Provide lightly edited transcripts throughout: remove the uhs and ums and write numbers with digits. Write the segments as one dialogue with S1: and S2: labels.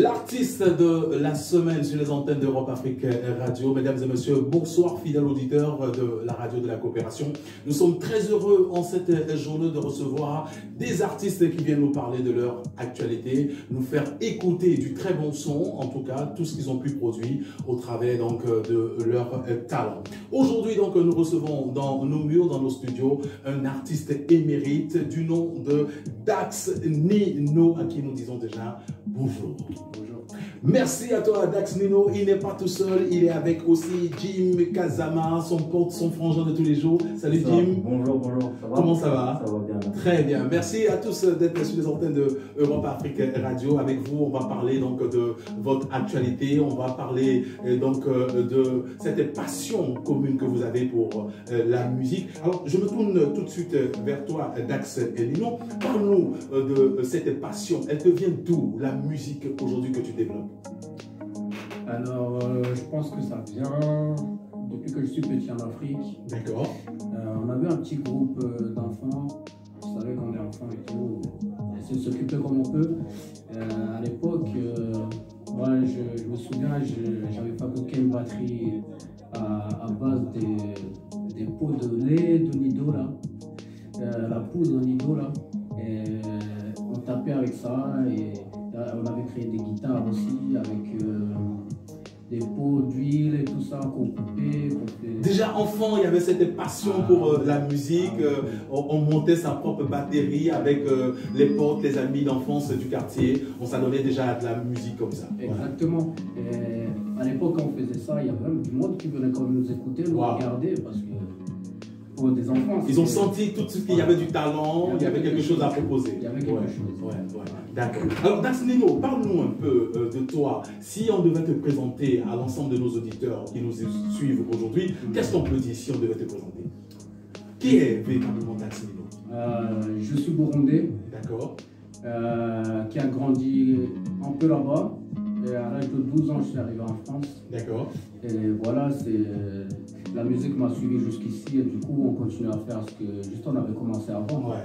S1: L'artiste de la semaine sur les antennes d'Europe Afrique Radio. Mesdames et messieurs, bonsoir fidèles auditeurs de la radio de la coopération. Nous sommes très heureux en cette journée de recevoir des artistes qui viennent nous parler de leur actualité, nous faire écouter du très bon son, en tout cas tout ce qu'ils ont pu produire au travers donc de leur talent. Aujourd'hui donc nous recevons dans nos murs, dans nos studios, un artiste émérite du nom de Dax Nino, à qui nous disons déjà bonjour.
S2: Bonjour.
S1: Merci à toi Dax Nino. Il n'est pas tout seul, il est avec aussi Jim Kazama, son pote, son frangin de tous les jours. Salut Jim.
S2: Bonjour, bonjour. Ça va?
S1: Comment ça va?
S2: Ça va bien.
S1: Très bien. Merci à tous d'être sur les antennes de Europe Afrique Radio. Avec vous, on va parler donc de votre actualité. On va parler donc de cette passion commune que vous avez pour la musique. Alors, je me tourne tout de suite vers toi, Dax Nino. Parle-nous de cette passion. Elle te vient d'où, la musique aujourd'hui que tu développes?
S2: Alors, je pense que ça vient depuis que je suis petit en Afrique.
S1: D'accord.
S2: On avait un petit groupe d'enfants. Vous savez, quand on est enfant et tout, on essaie de s'occuper comme on peut. À l'époque, moi, je me souviens, j'avais fabriqué une batterie à base des pots de lait de Nido, là. La poudre de Nido, là. Et on tapait avec ça et on avait créé des guitares aussi avec des pots d'huile et tout ça qu'on coupait.
S1: Déjà enfant, il y avait cette passion pour la musique. On montait sa propre batterie avec les potes, les amis d'enfance du quartier. On s'adonnait déjà à de la musique comme ça.
S2: Exactement. Et à l'époque, quand on faisait ça, il y avait même du monde qui venait quand même nous écouter, nous regarder parce que pour des enfants.
S1: Ils ont senti tout de suite qu'il y avait du talent, il y avait quelque chose à proposer.
S2: Il y avait quelque chose.
S1: Ouais. D'accord. Alors, Dax Nino, parle-nous un peu de toi. Si on devait te présenter à l'ensemble de nos auditeurs qui nous suivent aujourd'hui, qu'est-ce qu'on peut dire si on devait te présenter? Qui est véritablement Dax Nino?
S2: Je suis burundais.
S1: D'accord.
S2: Qui a grandi un peu là-bas. Et à l'âge de 12 ans, je suis arrivé en France.
S1: D'accord.
S2: Et voilà, la musique m'a suivi jusqu'ici et du coup, on continue à faire ce que juste on avait commencé avant.
S1: Ouais.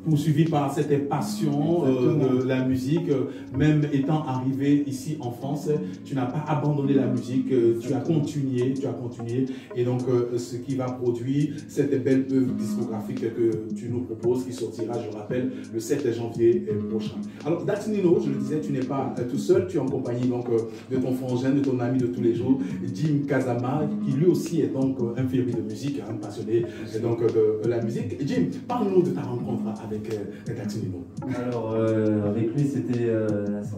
S1: Poursuivi par cette passion de la musique, même étant arrivé ici en France, tu n'as pas abandonné la musique, tu as continué, et donc ce qui va produire cette belle œuvre discographique que tu nous proposes, qui sortira, je rappelle, le 7 janvier prochain. Alors Dax Nino, je le disais, tu n'es pas tout seul, tu es en compagnie donc de ton frangin, de ton ami de tous les jours, Jim Kazama, qui lui aussi est donc un féru de musique, un passionné donc, de la musique. Jim, parle-nous de ta rencontre avec Dax Nino.
S3: Alors, avec lui, c'était,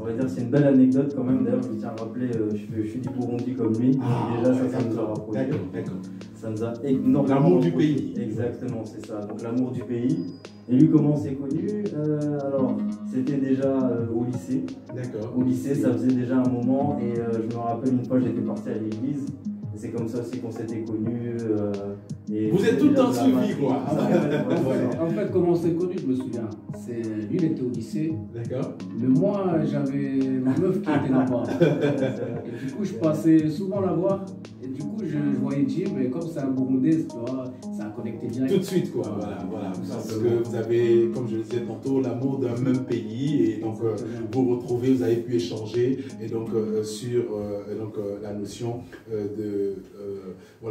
S3: on va dire, c'est une belle anecdote quand même. D'ailleurs, je tiens à rappeler, je suis du Burundi comme lui. Déjà, ça nous a rapprochés.
S1: D'accord.
S3: Ça nous a énormément.
S1: L'amour du pays.
S3: Exactement, c'est ça. Donc, l'amour du pays. Et lui, comment on s'est connus? Alors, c'était déjà au lycée.
S1: D'accord.
S3: Au lycée, ça faisait déjà un moment. Et je me rappelle, une fois, j'étais parti à l'église. C'est comme ça aussi qu'on s'était connus.
S1: Vous êtes tout le temps suivis, quoi.
S2: En fait, comment on s'est connus, je me souviens. Lui, il était au lycée.
S1: D'accord.
S2: Mais moi, j'avais ma meuf qui était là-bas. Et du coup, je passais souvent la voir. Et du coup, je voyais Jim. Et comme c'est un Burundais, tu vois, ça a connecté direct.
S1: Tout de suite, quoi. Voilà. Parce que vous avez, comme je le disais tantôt, l'amour d'un même pays. Et donc, vous retrouvez, vous avez pu échanger. Et donc, sur la notion de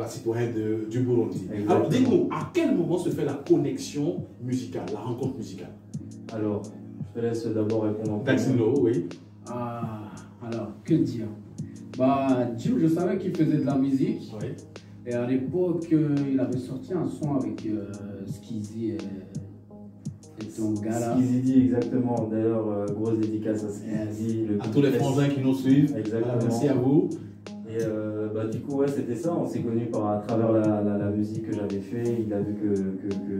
S1: citoyen du Burundi.
S3: Exactement.
S1: Alors, dis-nous, à quel moment se fait la connexion musicale, la rencontre musicale?
S3: Alors, je te laisse d'abord répondre.
S1: Dax Nino, oui.
S2: Alors, que dire? Jim, je savais qu'il faisait de la musique.
S1: Oui.
S2: Et à l'époque, il avait sorti un son avec Skizzy et ton gars là.
S3: Skizzy dit exactement. D'ailleurs, grosse dédicace à Skizzy.
S1: À tous les frangins qui nous suivent.
S3: Exactement.
S1: Voilà, merci à vous.
S3: Et du coup, ouais, c'était ça. On s'est connus à travers la musique que j'avais fait. Il a vu que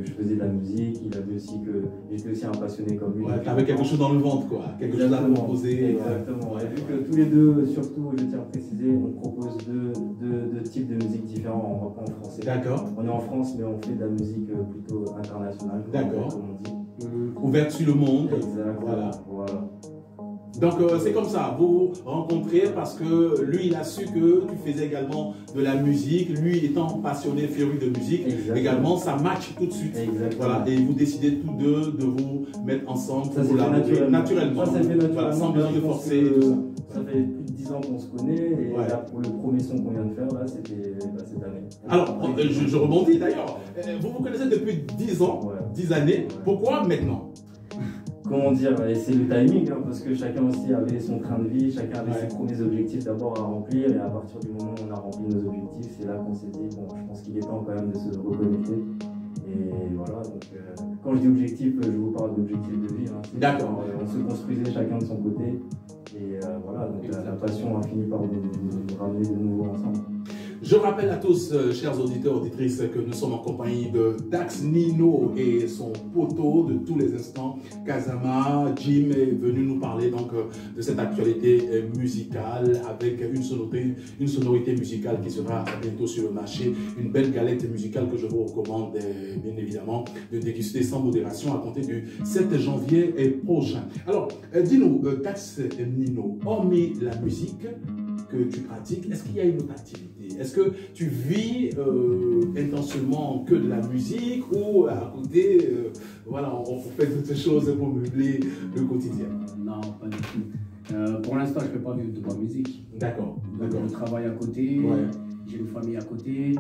S3: je faisais de la musique. Il a vu aussi que j'étais aussi un passionné comme lui.
S1: Ouais, tu avais quelque chose dans le ventre, quoi. Quelque chose à proposer.
S3: Exactement. Et vu que tous les deux, surtout, je tiens à préciser, on propose deux types de musique différents. On reprend en français.
S1: D'accord.
S3: On est en France, mais on fait de la musique plutôt internationale.
S1: D'accord.
S3: Comme on dit.
S1: Ouverte sur le monde.
S3: Exact. Voilà.
S1: Donc c'est comme ça, vous vous rencontrez parce que lui il a su que tu faisais également de la musique, lui étant passionné, féru de musique, également ça match tout de suite. Voilà, et vous décidez tous deux de vous mettre ensemble pour naturellement.
S3: Ça s'est fait naturellement.
S1: Voilà, sans besoin de forcer et tout ça.
S3: Ça fait plus de 10 ans qu'on se connaît et là, pour le premier son qu'on vient de faire, là, c'était cette année.
S1: Alors, je rebondis d'ailleurs. Vous vous connaissez depuis 10 ans, 10 années. Pourquoi maintenant?
S3: Comment dire, c'est le timing, hein, parce que chacun aussi avait son train de vie, chacun avait ses premiers objectifs d'abord à remplir, et à partir du moment où on a rempli nos objectifs, c'est là qu'on s'est dit, bon, je pense qu'il est temps quand même de se reconnecter. Et voilà, donc quand je dis objectif, je vous parle d'objectif de vie. Hein,
S1: d'accord.
S3: On se construisait chacun de son côté, et voilà, donc la passion a fini par nous ramener de nouveau ensemble.
S1: Je rappelle à tous, chers auditeurs, auditrices, que nous sommes en compagnie de Dax Nino et son poteau de tous les instants, Kazama. Jim est venu nous parler donc de cette actualité musicale avec une sonorité musicale qui sera bientôt sur le marché. Une belle galette musicale que je vous recommande bien évidemment de déguster sans modération à compter du 7 janvier prochain. Alors, dis-nous, Dax Nino, hormis la musique que tu pratiques, est-ce qu'il y a une autre activité? Est-ce que tu vis intentionnellement que de la musique ou à côté, voilà, on fait toutes ces choses pour meubler le quotidien?
S2: Non, pas du tout. Pour l'instant, je ne fais pas vivre de ma musique.
S1: D'accord.
S2: Je travaille à côté, j'ai une famille à côté.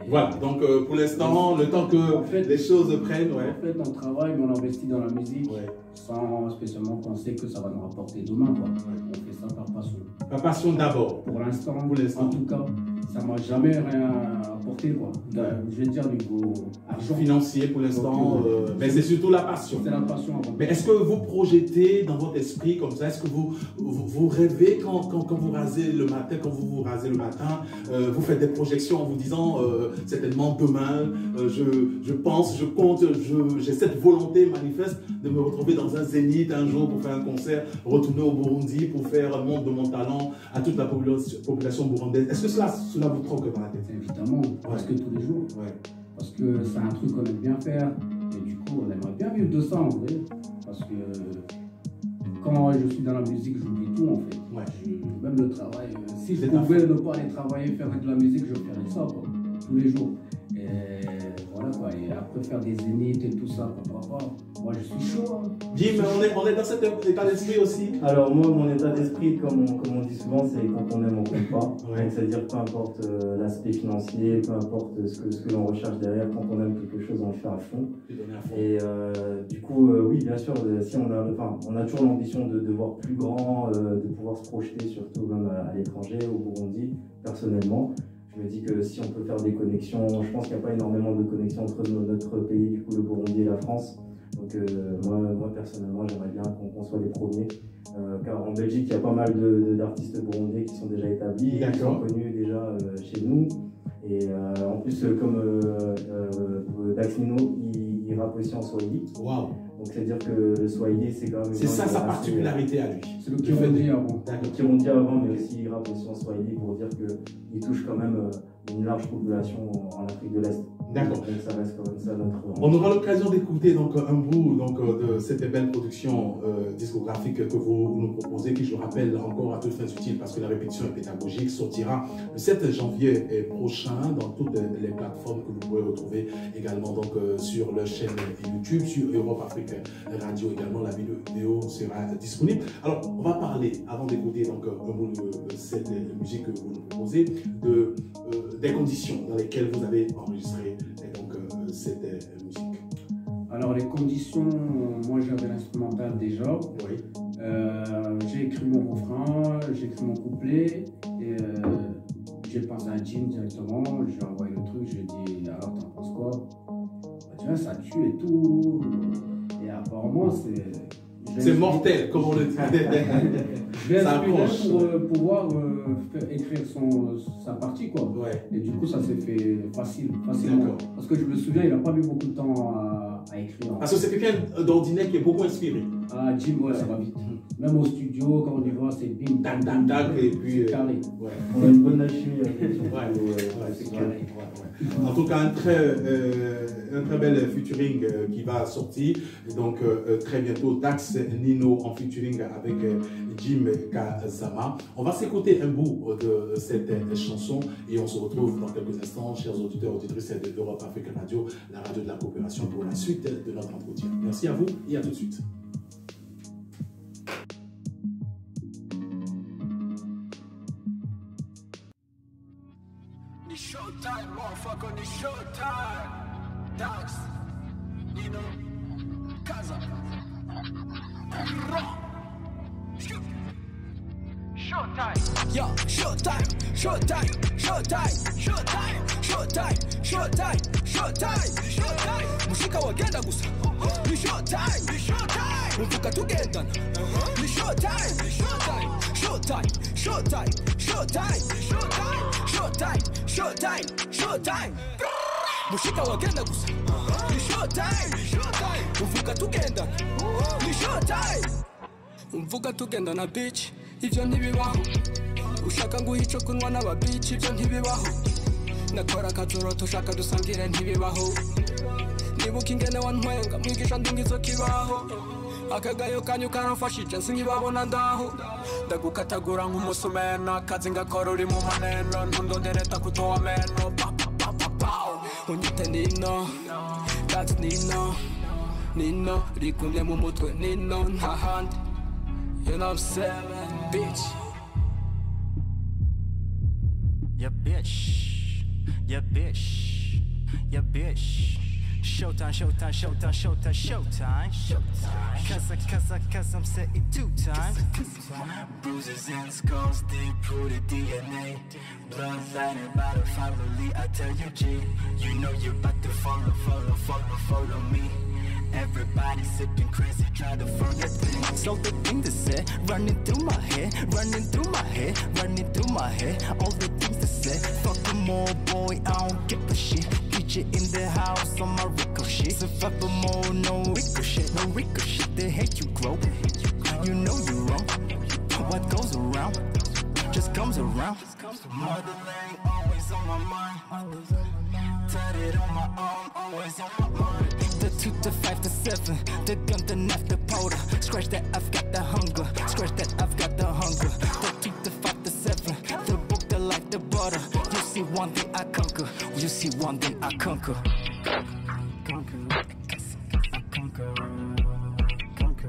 S1: Voilà, donc pour l'instant, le temps que les choses prennent.
S2: En fait, on travaille, mais on investit dans la musique sans spécialement penser que ça va nous rapporter demain. Quoi. On fait ça par passion.
S1: Par passion d'abord.
S2: Pour l'instant, en tout cas, ça ne m'a jamais rien apporté. Quoi. Je vais dire niveau argent.
S1: Financier pour l'instant, mais c'est surtout la passion.
S2: C'est la passion avant.
S1: Mais est-ce que vous projetez dans votre esprit comme ça? Est-ce que vous rêvez quand vous rasez le matin, vous faites des projections en vous disant certainement demain, je pense, je compte, j'ai cette volonté manifeste de me retrouver dans un zénith un jour pour faire un concert, retourner au Burundi pour faire un monde de mon talent à toute la population burundaise. Est-ce que cela vous troque dans la tête?
S2: Évidemment, parce que tous les jours. Parce que c'est un truc qu'on aime bien faire et du coup on aimerait bien vivre de ça en vrai. Parce que quand je suis dans la musique, j'oublie tout en fait. Même le travail, si je pouvais ne pas aller travailler, faire de la musique, je ferais ça quoi, tous les jours. Et voilà quoi, et après faire des zéniths et tout ça, pourquoi pas. Moi je suis chaud. Hein.
S1: Jim, on est dans cet état d'esprit aussi.
S3: Alors moi, mon état d'esprit, comme on dit souvent, c'est quand on aime, on compte pas. C'est-à-dire peu importe l'aspect financier, peu importe ce que l'on recherche derrière, quand on aime quelque chose, on le fait à fond. Et du coup, oui, bien sûr, si on a toujours l'ambition de voir plus grand, de pouvoir se projeter, surtout même à l'étranger, au Burundi, personnellement. Je me dis que si on peut faire des connexions, je pense qu'il n'y a pas énormément de connexions entre notre pays, du coup le Burundi et la France. Donc moi personnellement, j'aimerais bien qu'on soit les premiers. Car en Belgique, il y a pas mal d'artistes burundais qui sont déjà établis, qui sont connus déjà chez nous. Et en plus, comme Dax Nino, il rappe aussi en Swahili.
S1: Waouh!
S3: Donc c'est-à-dire que le Swahili, c'est quand même...
S1: C'est ça sa particularité à lui.
S2: C'est le Kirundi avant.
S3: Le Kirundi avant, mais aussi il rappe aussi en Swahili pour dire qu'il touche quand même une large population en Afrique de l'Est.
S1: D'accord.
S3: Donc ça reste quand même ça notre...
S1: On aura l'occasion d'écouter donc un bout de cette belle production discographique que vous nous proposez, qui je rappelle encore à toutes fins utiles parce que la répétition est pédagogique, sortira le 7 janvier prochain dans toutes les plateformes que vous pouvez retrouver également donc sur leur chaîne YouTube, sur Europe Afrique Radio également. La vidéo sera disponible. Alors on va parler, avant d'écouter donc un bout de cette musique que vous nous proposez, des conditions dans lesquelles vous avez enregistré cette musique.
S2: Alors les conditions, moi j'avais l'instrumental déjà. J'ai écrit mon refrain, j'ai écrit mon couplet et j'ai pensé à Jim directement. Je lui ai envoyé le truc, je lui ai dit alors t'en penses quoi? Tu vois, ça tue et tout. Et apparemment
S1: c'est mortel, comme on le dit.
S2: Je l'ai inspiré pour pouvoir écrire sa partie, quoi. Et du coup, ça s'est fait facilement. Parce que je me souviens, il n'a pas mis beaucoup de temps à écrire.
S1: Parce que c'est quelqu'un d'ordinaire qui est beaucoup inspiré.
S2: Ah, Jim, ouais, ça va vite. Même au studio, quand on y va, c'est bim,
S1: Tac, tac, tac, et puis.
S2: carré.
S1: Ouais.
S3: On a une bonne alchimie.
S1: C'est carré. En tout cas, un très bel featuring qui va sortir. Donc, très bientôt, Dax Nino en featuring avec Jim Kazama. On va s'écouter un bout de cette chanson et on se retrouve dans quelques instants, chers auditeurs, auditrices de Europe Africa Radio, la radio de la coopération, pour la suite de notre entretien. Merci à vous et à tout de suite.
S4: It's showtime, motherfucker, it's showtime. Dax, Nino, Kaza. Showtime. Yo, showtime, showtime, showtime, showtime, showtime, showtime, showtime, showtime. Mushika wagenda gusa. Ni showtime, ni showtime. Mvuka tugenda. Ni showtime, ni showtime, showtime, showtime, showtime, showtime, showtime, showtime, showtime. Mushika wagenda gusa. Ni showtime, ni showtime. Mvuka tugenda. Ni showtime. Mvuka tugenda na bitch. Ivyo ntibibaho. Ushaka nguha ico kunwa n'ababici, ivyo ntibibaho. Nakora akazoroto ushaka dusangire ntibibaho. Nibuka ingene wantwenga mwigisha ndingizo kibaho. Akagayo kanyu karamfashije sinkibabona ndaho. Ndagukatagura nk'umusumeno, akazi ngakora uri mu maneno. Ntundondereta kutoa meno. Unyite Nino, Dax Nino, Nino, rikumye mu mutwe Nino ntahandi. You know what I'm saying, man? Bitch.
S5: Yeah, bitch. Yeah, bitch. Yeah, bitch. Showtime, showtime, showtime, showtime, showtime. Showtime. Cause I'm saying 2 times.
S4: Bruises and scars, deep rooted DNA. Bloodline by the family, I tell you, G. You know you're about to follow me. Everybody sipping crazy, try to forget things.
S5: So the thing to say, running through my head, running through my head, running through my head. All the things to say, fuck them more, boy, I don't give a shit. Get you in the house on my ricochet. Survival mode, no ricochet, no ricochet. They hate you, grow. You know you're wrong. What goes around just comes around.
S4: Motherland always on my mind. Tatted on my arm, always on my mind.
S5: The 2 to 5 to 7, the gun, the knife, the powder. Scratch that, I've got the hunger. Scratch that, I've got the hunger. The 2 to 5 to 7, the book, the light, the butter. You see one thing I conquer. You see one thing I conquer. Conquer, I conquer, conquer.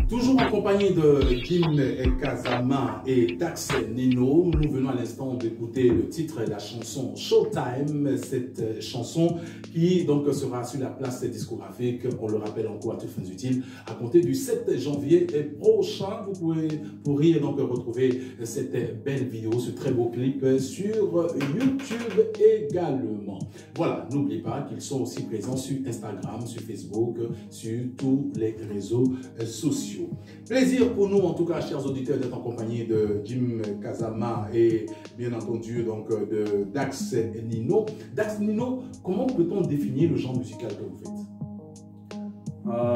S1: Toujours en compagnie de Jim Kazama et Dax Nino, nous venons à l'instant d'écouter le titre de la chanson Showtime, cette chanson qui donc sera sur la place discographique, on le rappelle encore à toutes fins utiles, à compter du 7 janvier prochain. Vous pourriez donc retrouver cette belle vidéo, ce très beau clip sur YouTube également. Voilà, n'oubliez pas qu'ils sont aussi présents sur Instagram, sur Facebook, sur tous les réseaux sociaux. Plaisir pour nous, en tout cas, chers auditeurs, d'être en compagnie de Jim Kazama et bien entendu donc de Dax Nino. Dax Nino, comment peut-on définir le genre musical que vous faites?
S2: Moi,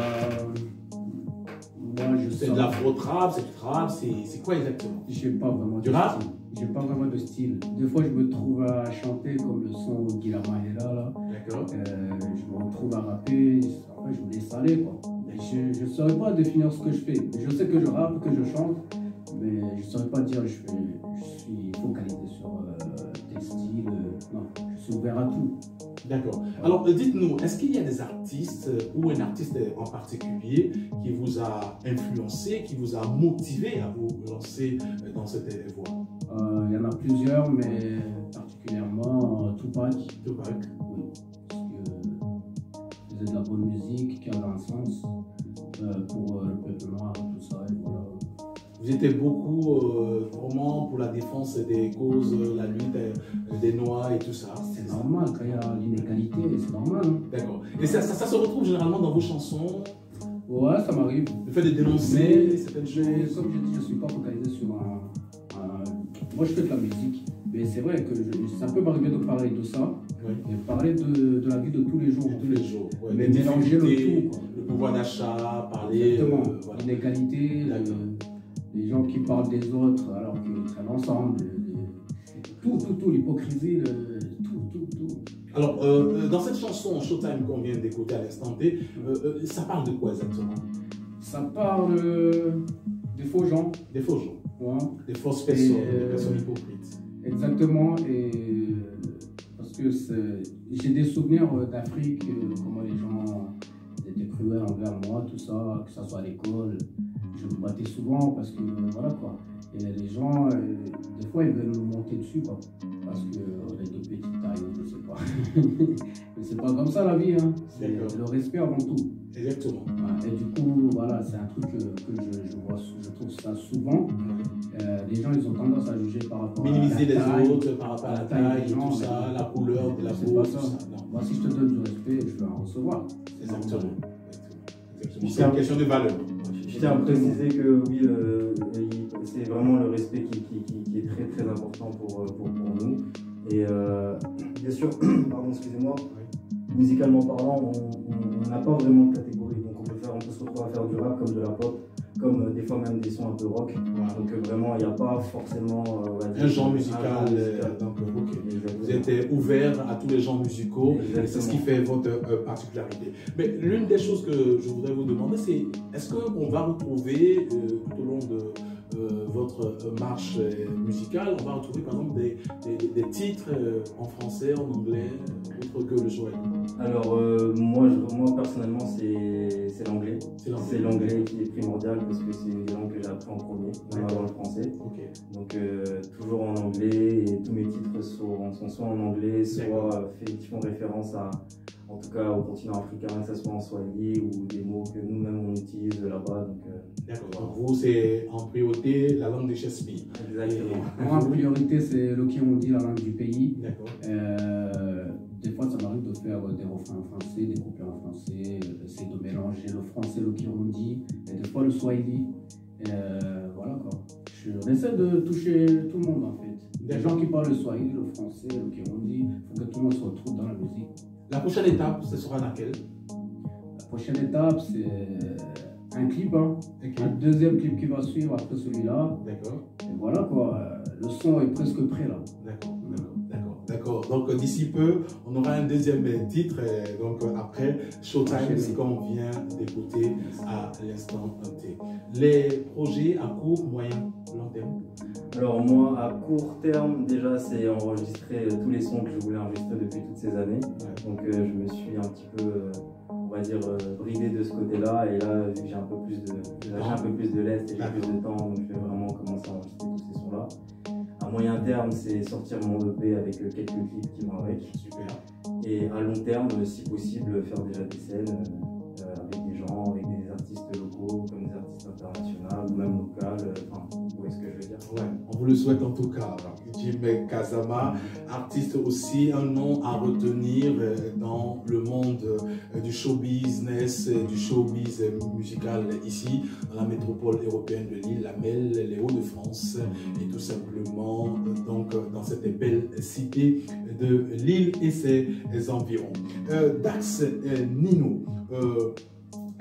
S1: c'est de l'afro-trap, c'est du trap, c'est quoi exactement?
S2: J'ai pas vraiment
S1: du rap?
S2: J'ai pas vraiment de style. Des fois, je me trouve à chanter comme le son de Guillermo Herrera là.
S1: D'accord.
S2: Je me retrouve à rapper. Après, je me laisse aller quoi. Je ne saurais pas définir ce que je fais. Je sais que je rappe, que je chante, mais je ne saurais pas dire je suis focalisé sur tel style. Non, je suis ouvert à tout.
S1: D'accord. Alors, dites-nous, est-ce qu'il y a des artistes ou un artiste en particulier qui vous a influencé, qui vous a motivé à vous lancer dans cette voie?
S2: Il y en a plusieurs, mais particulièrement Tupac.
S1: Tupac.
S2: Oui, parce que faisait de la bonne musique qui avait un sens pour le peuple noir, tout ça, et voilà.
S1: Vous étiez beaucoup vraiment pour la défense des causes, la lutte des Noirs et tout ça.
S2: C'est normal, quand il y a l'inégalité, c'est normal. Hein.
S1: D'accord. Et ça se retrouve généralement dans vos chansons?
S2: Ouais, ça m'arrive.
S1: Le fait de dénoncer certaines
S2: Mais
S1: choses.
S2: comme je dis, je ne suis pas focalisé sur Moi, je fais de la musique, mais c'est vrai que ça peut m'arriver de parler de ça,
S1: Oui.
S2: et parler de la vie de tous les jours.
S1: Tous les jours. Ouais,
S2: Mais
S1: les
S2: mélanger le
S1: difficultés,
S2: tout, quoi.
S1: le pouvoir d'achat, parler.
S2: Exactement.
S1: Voilà.
S2: L'inégalité, les gens qui parlent des autres alors qu'ils traînent ensemble, tout, l'hypocrisie, tout.
S1: Alors, dans cette chanson Showtime qu'on vient d'écouter à l'instant T, ça parle de quoi exactement?
S2: Ça parle des faux gens.
S1: Des faux gens,
S2: Ouais.
S1: des fausses personnes, des personnes hypocrites.
S2: Exactement, et parce que j'ai des souvenirs d'Afrique, comment les gens étaient cruels envers moi, tout ça, que ce soit à l'école. Je me battais souvent parce que voilà quoi. Et les gens, des fois, ils veulent nous monter dessus quoi. Parce qu'on est de petite taille, je sais pas. Mais c'est pas comme ça la vie, hein. C'est le respect avant tout.
S1: Exactement.
S2: Ouais, et du coup, voilà, c'est un truc que je vois, je trouve ça souvent. Les gens, ils ont tendance à juger par rapport
S1: Minimiser
S2: à la taille,
S1: les autres par rapport à la taille,
S2: des gens,
S1: tout ça, la couleur de la
S2: c'est
S1: peau,
S2: pas
S1: tout
S2: ça.
S1: ça. Non.
S2: Moi, si je te donne du respect, je veux en recevoir.
S1: Exactement. C'est une question de valeur.
S3: Je tiens à préciser que oui, c'est vraiment le respect qui est très très important pour nous. Et bien sûr, pardon, excusez-moi, musicalement parlant, on n'a pas vraiment de catégorie. Donc on peut se retrouver à faire du rap comme de la pop, comme des fois même des sons un peu rock.
S1: Voilà.
S3: Donc vraiment, il n'y a pas forcément
S1: Un genre musical. Donc, ok. Vous êtes ouvert à tous les genres musicaux. Et c'est ce qui fait votre particularité. Mais l'une des choses que je voudrais vous demander, c'est est-ce qu'on va retrouver tout au long de votre marche musicale, on va retrouver par exemple des titres en français, en anglais, autre que le swahili?
S3: Alors moi personnellement c'est l'anglais. C'est l'anglais qui est primordial parce que c'est une des langues que j'ai appris en premier, même avant le français.
S1: Okay.
S3: Donc toujours en anglais et tous mes titres sont soit en anglais, soit qui font référence en tout cas au continent africain, que ce soit en swahili ou des mots que nous-mêmes on utilise là-bas.
S1: D'accord. Donc vous, c'est en priorité la langue de Shakespeare.
S3: Exactement.
S2: Moi, en priorité, c'est le Kirundi, la langue du pays.
S1: D'accord.
S2: Des fois, ça m'arrive de faire des refrains en français, des couplets en français, essayer de mélanger le français, le Kirundi, et des fois le swahili. Voilà quoi. J'essaie de toucher tout le monde en fait. Les gens qui parlent le swahili, le français, le Kirundi, il faut que tout le monde se retrouve dans la musique.
S1: La prochaine étape, ce sera laquelle?
S2: La prochaine étape, c'est un clip, hein.
S1: Okay.
S2: Un deuxième clip qui va suivre après celui-là.
S1: D'accord.
S2: Et voilà quoi, le son est presque prêt là.
S1: D'accord. Donc d'ici peu, on aura un deuxième titre. Donc après Showtime, ce qu'on vient d'écouter à l'instant T. Les projets à court, moyen, long terme?
S3: Alors moi, à court terme, déjà, c'est enregistrer tous les sons que je voulais enregistrer depuis toutes ces années.
S1: Ouais.
S3: Donc je me suis un petit peu, on va dire, bridé de ce côté-là. Et là, vu que j'ai un peu plus de lest et j'ai plus de temps, donc je vais vraiment commencer à enregistrer tous ces sons-là. À moyen terme, c'est sortir mon EP avec quelques clips qui vont avec.
S1: Super.
S3: Et à long terme, si possible, faire déjà des scènes avec des gens, avec des artistes locaux, comme des artistes internationaux ou même locales. Enfin, vous voyez ce que je veux dire?
S1: Ouais, on vous le souhaite en tout cas. Jim Kazama, artiste aussi, un nom à retenir dans le monde du show business, du showbiz musical ici, dans la métropole européenne de Lille, la MEL, les Hauts-de-France, et tout simplement donc dans cette belle cité de Lille et ses environs. Dax Nino,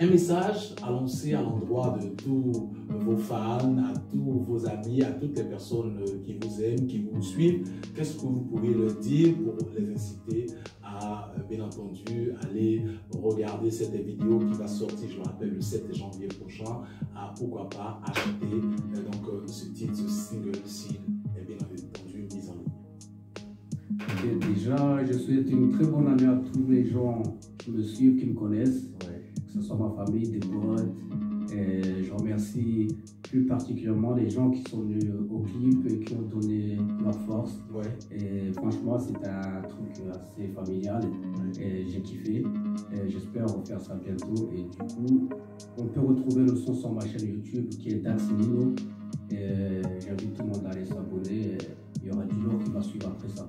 S1: un message à lancer à l'endroit de tous vos fans, à tous vos amis, à toutes les personnes qui vous aiment, qui vous suivent. Qu'est-ce que vous pourriez leur dire pour les inciter à, bien entendu, aller regarder cette vidéo qui va sortir, je me rappelle, le 7 janvier prochain, à pourquoi pas acheter donc, ce titre, ce single, s'il est bien entendu mis en ligne.
S2: Et déjà, je souhaite une très bonne année à tous les gens qui me suivent, qui me connaissent. Que ce soit ma famille, des potes. Et je remercie plus particulièrement les gens qui sont venus au clip et qui ont donné leur force.
S1: Ouais.
S2: Et franchement, c'est un truc assez familial et j'ai kiffé. Et j'espère refaire ça bientôt. Et du coup, on peut retrouver le son sur ma chaîne YouTube qui est Dax Nino. Et j'invite tout le monde à aller s'abonner. Il y aura du lourd qui va suivre après ça.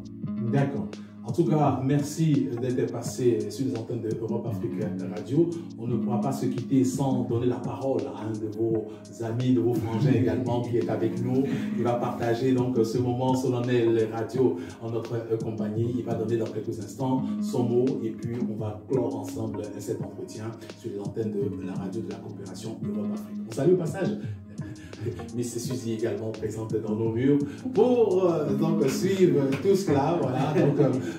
S1: D'accord. En tout cas, merci d'être passé sur les antennes de Europe Afrique Radio. On ne pourra pas se quitter sans donner la parole à un de vos amis, de vos frangins également, qui est avec nous. Il va partager donc ce moment solennel radio en notre compagnie. Il va donner dans quelques instants son mot et puis on va clore ensemble cet entretien sur les antennes de la radio de la coopération Europe Afrique. On salue au passage Miss Suzy également présente dans nos murs pour donc suivre tout cela. Voilà, donc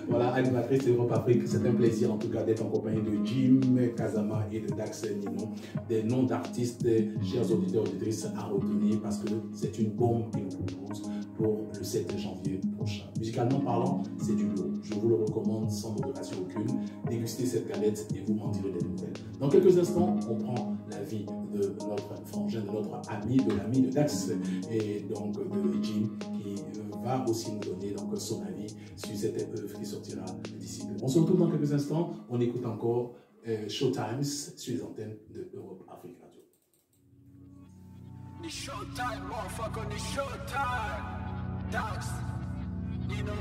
S1: voilà, animatrice d'Europe Afrique, c'est un plaisir en tout cas d'être en compagnie de Jim Kazama et de Dax Nino, des noms d'artistes, chers auditeurs et auditrices à retenir parce que c'est une bombe qu'ils nous proposent pour le 7 janvier prochain. Musicalement parlant, c'est du lourd. Je vous le recommande sans modération aucune. Dégustez cette galette et vous m'en direz des nouvelles. Dans quelques instants, on prend l'avis de notre frangin, de notre ami, de l'ami de Dax et donc de Jim qui va aussi nous donner donc son avis sur cette œuvre qui sortira d'ici peu. On se retrouve dans quelques instants. On écoute encore Showtimes sur les antennes de Europe Afrique Radio.
S4: It's showtime, motherfucker, it's showtime. Dax, Nino,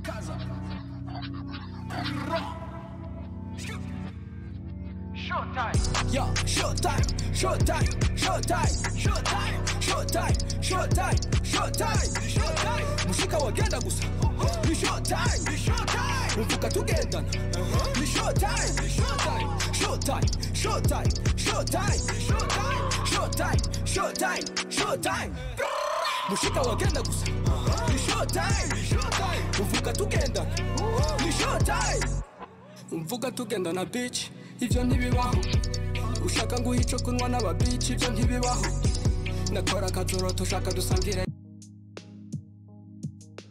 S4: Kaza. Showtime. Yo, showtime, showtime, showtime, showtime, showtime, showtime, showtime, showtime. Mushika wagenda gusa. Ni showtime, ni showtime. Mvuka tugenda. Ni showtime, ni showtime, showtime, showtime, showtime, showtime, showtime, showtime, showtime. Mushika wagenda gusa. Ni showtime, ni showtime. Mvuka tugenda. Ni showtime. Mvuka tugenda na bitch. Ivyo ntibibaho ushaka nguha ico kunwa n'ababici ivyo ntibibaho nakora akajoro tushaka dusangire.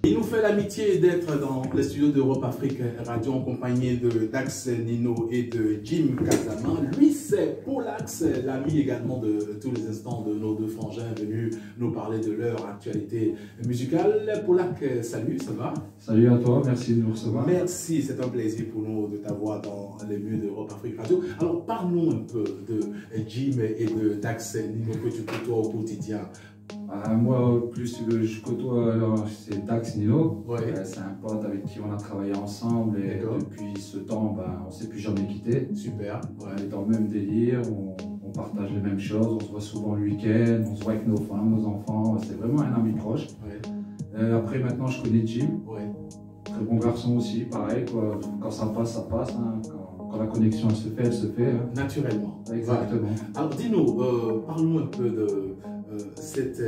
S1: Il nous fait l'amitié d'être dans les studios d'Europe Afrique Radio en compagnie de Dax Nino et de Jim Kazama. Lui, c'est Paulax, l'ami également de tous les instants de nos deux frangins venus nous parler de leur actualité musicale. Paulax, salut, ça va?
S6: Salut à toi, merci de nous recevoir.
S1: Merci, c'est un plaisir pour nous de t'avoir dans les murs d'Europe Afrique Radio. Alors, parle-nous un peu de Jim et de Dax Nino que tu côtoies au quotidien.
S6: Moi, plus je côtoie, c'est Dax Nino.
S1: Ouais.
S6: C'est un pote avec qui on a travaillé ensemble et depuis ce temps, on ne s'est plus jamais quitté.
S1: Super.
S6: Ouais. On est dans le même délire, on partage les mêmes choses, on se voit souvent le week-end, on se voit avec nos femmes, nos enfants. C'est vraiment un ami proche. Ouais. Après, maintenant, je connais Jim. Ouais. Très bon garçon aussi, pareil. Quoi. Quand ça passe, ça passe. Hein. Quand la connexion elle se fait. Hein.
S1: Naturellement.
S6: Exactement.
S1: Ouais. Alors, dis-nous, parle-nous un peu de cette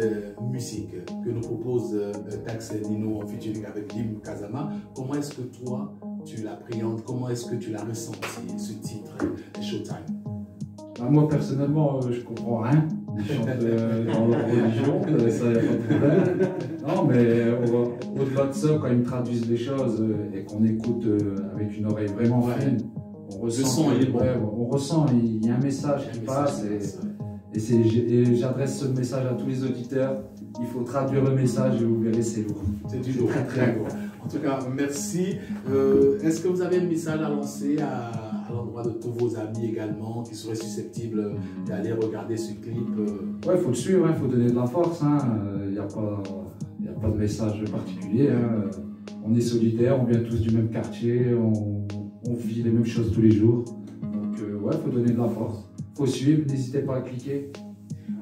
S1: musique que nous propose Dax Nino en featuring avec Jim Kazama. Comment est-ce que toi, tu l'appréhendes? Comment est-ce que tu l'as ressenti, ce titre, Showtime?
S6: Moi, personnellement, je comprends rien. Ils chantent dans leur religion, ça n'y a pas de problème. Non, mais au-delà de ça, quand ils me traduisent les choses et qu'on écoute avec une oreille vraiment fine, on ressent, on ressent, il y a un message qui passe. Et j'adresse ce message à tous les auditeurs. Il faut traduire le message et vous verrez, c'est lourd.
S1: C'est du lourd, très lourd. En tout cas, merci. Est-ce que vous avez un message à lancer à l'endroit de tous vos amis également qui seraient susceptibles d'aller regarder ce clip?
S6: Ouais, il faut le suivre, il faut donner de la force. Il n'y a pas de message particulier. On est solidaires, on vient tous du même quartier, on vit les mêmes choses tous les jours. Donc, ouais, il faut donner de la force. Il faut suivre, n'hésitez pas à cliquer.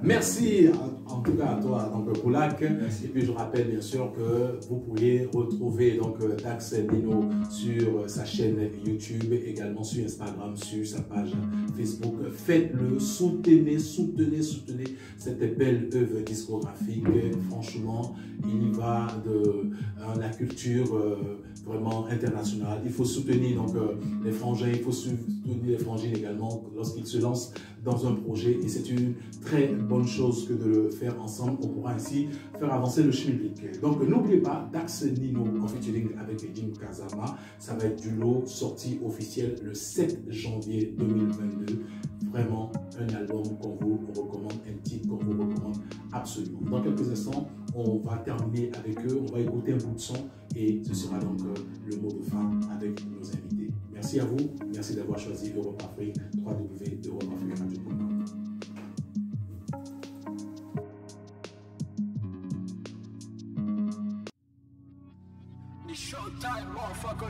S1: Merci en tout cas à toi, donc Paulax. Et puis je rappelle bien sûr que vous pouvez retrouver donc Dax Nino sur sa chaîne YouTube, également sur Instagram, sur sa page Facebook. Faites-le, soutenez cette belle œuvre discographique. Franchement, il y va de la culture vraiment internationale. Il faut soutenir donc les frangins, il faut soutenir les frangines également lorsqu'ils se lancent dans un projet et c'est une très bonne chose que de le faire ensemble. On pourra ainsi faire avancer le schmilblick. Donc n'oubliez pas Dax Nino en featuring avec Jim Kazama. Ça va être du lot sorti officiel le 7 janvier 2022. Vraiment un album qu'on vous recommande, un titre qu'on vous recommande absolument. Dans quelques instants, on va terminer avec eux, on va écouter un bout de son et ce sera donc le mot de fin avec nos invités. Merci à vous, merci d'avoir choisi Europe Afrique, www.europeafriqueradio.com.
S4: Showtime, motherfucker.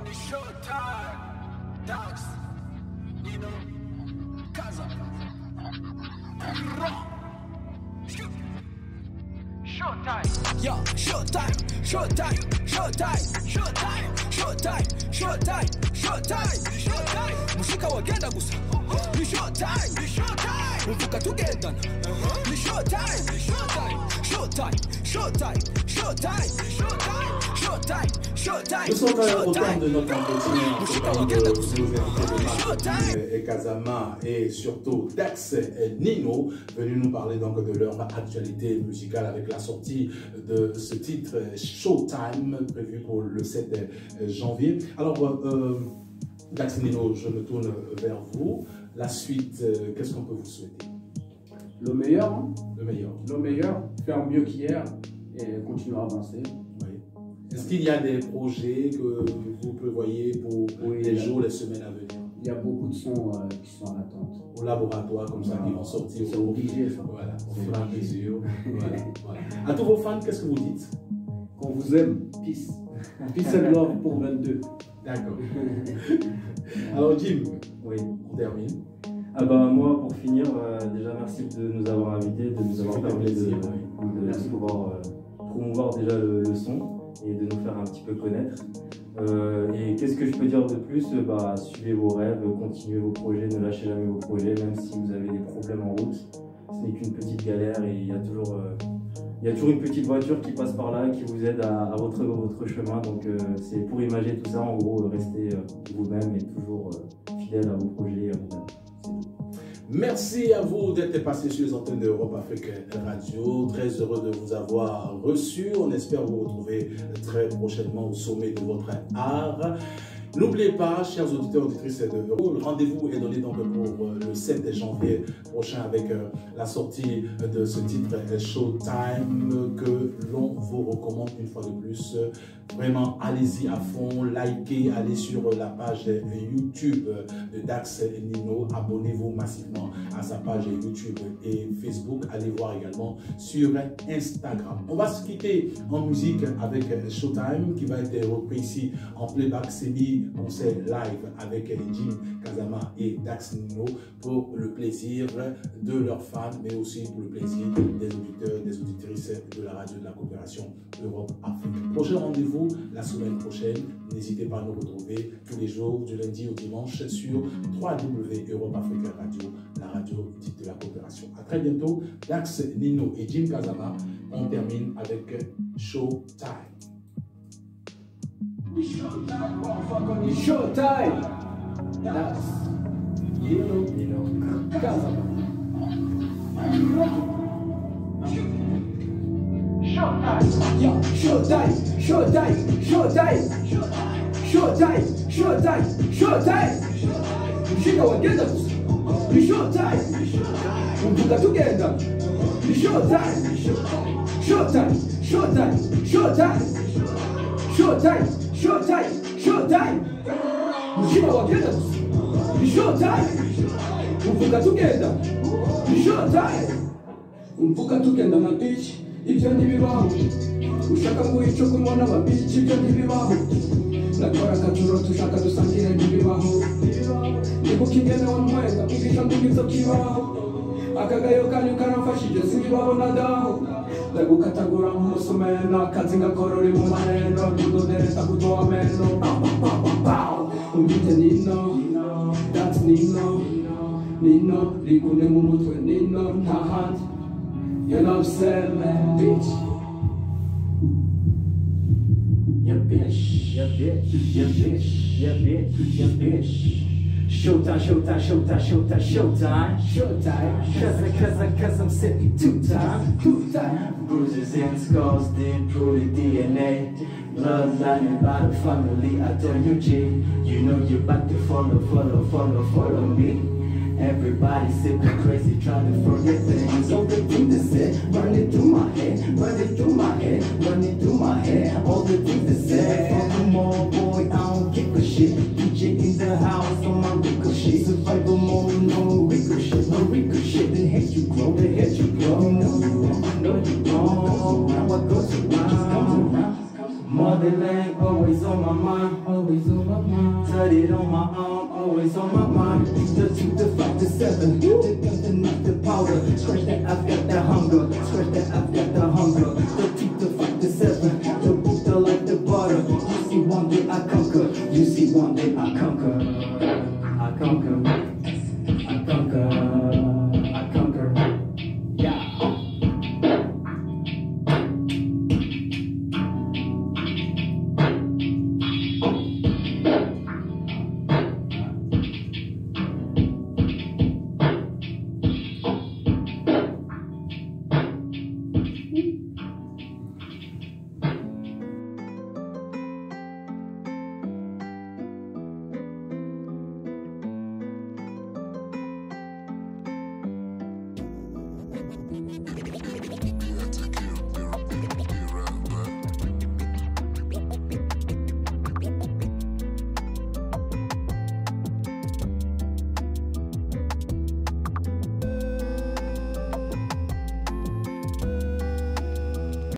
S4: Showtime, yeah, showtime, showtime, showtime, showtime, showtime, showtime, showtime, showtime. Mushika wagenda gusa. Ni showtime, ni showtime. Uvuka tugenda. Ni showtime, ni showtime, showtime, showtime, showtime, showtime, showtime, showtime.
S1: Nous sommes au terme de notre entretien et Kazama et surtout Dax et Nino venus nous parler donc de leur actualité musicale avec la sortie de ce titre Showtime prévu pour le 7 janvier. Alors Dax et Nino, je me tourne vers vous. La suite, qu'est-ce qu'on peut vous souhaiter?
S2: Le meilleur, hein?
S1: Le meilleur.
S2: Le meilleur, faire mieux qu'hier et continuer à avancer.
S1: Oui. Est-ce qu'il y a des projets que vous prévoyez pour les jours, les semaines à venir?
S2: Il y a beaucoup de sons qui sont en attente.
S1: Au laboratoire, comme ça, qui vont sortir.
S2: C'est obligé, ça.
S1: Voilà, au fur et à mesure. Voilà, voilà. À tous vos fans, qu'est-ce que vous dites?
S2: Qu'on vous aime. Peace. Peace and love pour 22.
S1: D'accord. Alors, Jim,
S3: oui,
S1: on termine.
S3: Ah bah moi, pour finir, déjà merci de nous avoir invités, de nous avoir permis de pouvoir promouvoir déjà le son et de nous faire un petit peu connaître. Et qu'est-ce que je peux dire de plus? Bah, suivez vos rêves, continuez vos projets, ne lâchez jamais vos projets, même si vous avez des problèmes en route. Ce n'est qu'une petite galère et il y a toujours une petite voiture qui passe par là, qui vous aide à retrouver votre chemin. Donc c'est pour imaginer tout ça, en gros, restez vous-même et toujours fidèle à vos projets et à vous-même.
S1: Merci à vous d'être passé sur les antennes d'Europe Afrique Radio. Très heureux de vous avoir reçu. On espère vous retrouver très prochainement au sommet de votre art. N'oubliez pas, chers auditeurs et auditrices de le rendez-vous est donné donc pour le 7 janvier prochain avec la sortie de ce titre Showtime que l'on vous recommande une fois de plus. Vraiment, allez-y à fond, likez, allez sur la page YouTube de Dax et Nino, abonnez-vous massivement à sa page YouTube et Facebook, allez voir également sur Instagram. On va se quitter en musique avec Showtime qui va être repris ici en playback semi-concert live avec Jim Kazama et Dax Nino pour le plaisir de leurs fans, mais aussi pour le plaisir des auditeurs, des auditrices de la radio de la coopération Europe-Afrique. Prochain rendez-vous la semaine prochaine. N'hésitez pas à nous retrouver tous les jours, du lundi au dimanche, sur www.Europe Afrique Radio, la radio dite de la coopération. À très bientôt. Dax, Nino et Jim Kazama. On termine avec Showtime.
S2: Showtime! Dax, Nino, Kazama. Showtime, showtime, showtime, showtime, showtime, showtime, showtime. Mushika wagenda gusa. Ni showtime. Umvuka tugenda. Ni showtime. Showtime, showtime, showtime. Showtime, showtime, showtime. Mushika wagenda gusa. Ni showtime. Umvuka tugenda. Ni showtime. Umvuka tugenda na beach. Ibyo ntibibaho, ushaka ngo icyo kunywa n'ababici ibyo ntibibaho, nakora akajoro dushaka dusangire ntibibaho, nibuka ingene wamwenda kugisha ndugizo kibaho, akagayo kanyu karamfashije sindibaho nadaho, ndagukatagura nk'umusumeno akazi ngakorora mu maheno, ndudodereza kutoa meno, umbite Nino, that's Nino, Nino, rigune mu mutwe Nino, nta handi. You know what I'm saying, man, bitch. Yeah, bitch. Yeah, bitch. Yeah, bitch. Yeah, bitch. Yeah, bitch. Showtime, showtime, showtime, showtime, showtime. Showtime. Cause I'm sitting two-time. Bruises and scars, did prove the DNA. Bloodline by the family, I tell you, G. You know you're about to follow me. Everybody sipping crazy, trying to forget things. All the things they said, running through my head, running through my head, running through my head. All the things they said, fuck them all, boy, I don't give a shit. DJ in the house on my ricochet, survival mode, no ricochet, no ricochet. They hate you grow, they hate you grow. You know you wrong, you know you wrong. Now what goes around, just comes around. Motherland, always on my mind, always on my mind. Studied on my arm, always on my mind. The 2, the 5, the 7, the gun, the knife, the powder.
S7: Quand j'étais à